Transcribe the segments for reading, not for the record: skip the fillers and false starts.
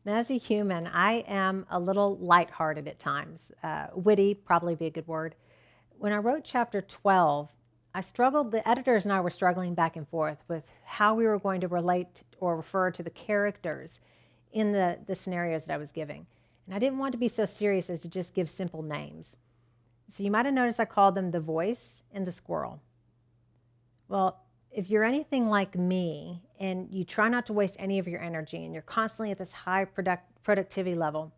Now, as a human, I am a little lighthearted at times. Witty, probably be a good word. When I wrote chapter 12, I struggled, the editors and I were struggling back and forth with how we were going to relate or refer to the characters in the scenarios that I was giving. And I didn't want to be so serious as to just give simple names. So you might have noticed I called them the voice and the squirrel. Well, if you're anything like me and you try not to waste any of your energy and you're constantly at this high productivity level,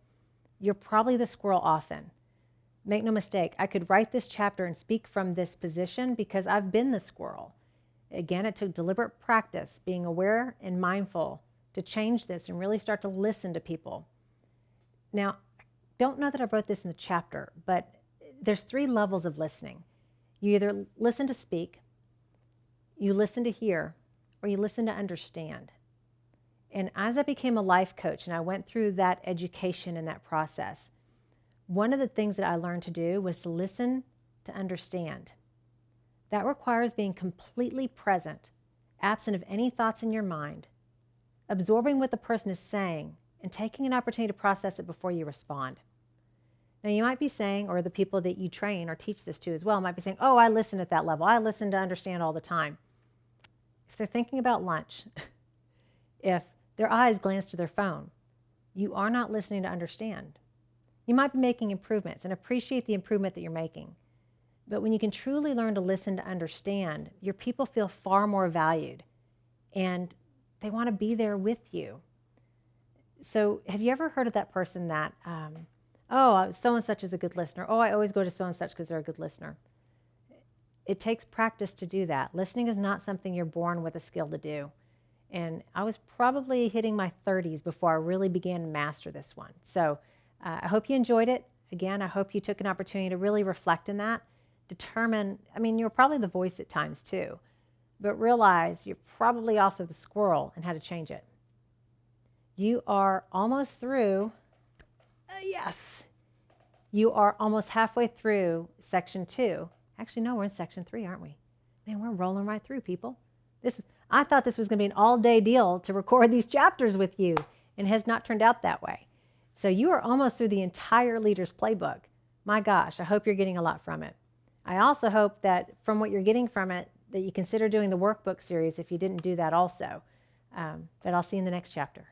you're probably the squirrel often. Make no mistake, I could write this chapter and speak from this position because I've been the squirrel. Again, it took deliberate practice, being aware and mindful to change this and really start to listen to people. Now, I don't know that I wrote this in the chapter, but there's 3 levels of listening. You either listen to speak, you listen to hear, or you listen to understand. And as I became a life coach and I went through that education and that process, one of the things that I learned to do was to listen to understand. That requires being completely present, absent of any thoughts in your mind, absorbing what the person is saying, and taking an opportunity to process it before you respond. Now, you might be saying, or the people that you train or teach this to as well, might be saying, oh, I listen at that level. I listen to understand all the time. If they're thinking about lunch, if their eyes glance to their phone, you are not listening to understand. You might be making improvements and appreciate the improvement that you're making. But when you can truly learn to listen to understand, your people feel far more valued and they want to be there with you. So have you ever heard of that person that, oh, so-and-such is a good listener. Oh, I always go to so-and-such because they're a good listener. It takes practice to do that. Listening is not something you're born with a skill to do. And I was probably hitting my 30s before I really began to master this one. So I hope you enjoyed it. Again, I hope you took an opportunity to really reflect in that. Determine, I mean, you're probably the voice at times too, but realize you're probably also the squirrel and how to change it. You are almost through. Yes. You are almost halfway through section 2. Actually, no, we're in section 3, aren't we? Man, we're rolling right through, people. I thought this was going to be an all-day deal to record these chapters with you, and it has not turned out that way. So you are almost through the entire Leader's Playbook. My gosh, I hope you're getting a lot from it. I also hope that from what you're getting from it, that you consider doing the workbook series if you didn't do that also. But I'll see you in the next chapter.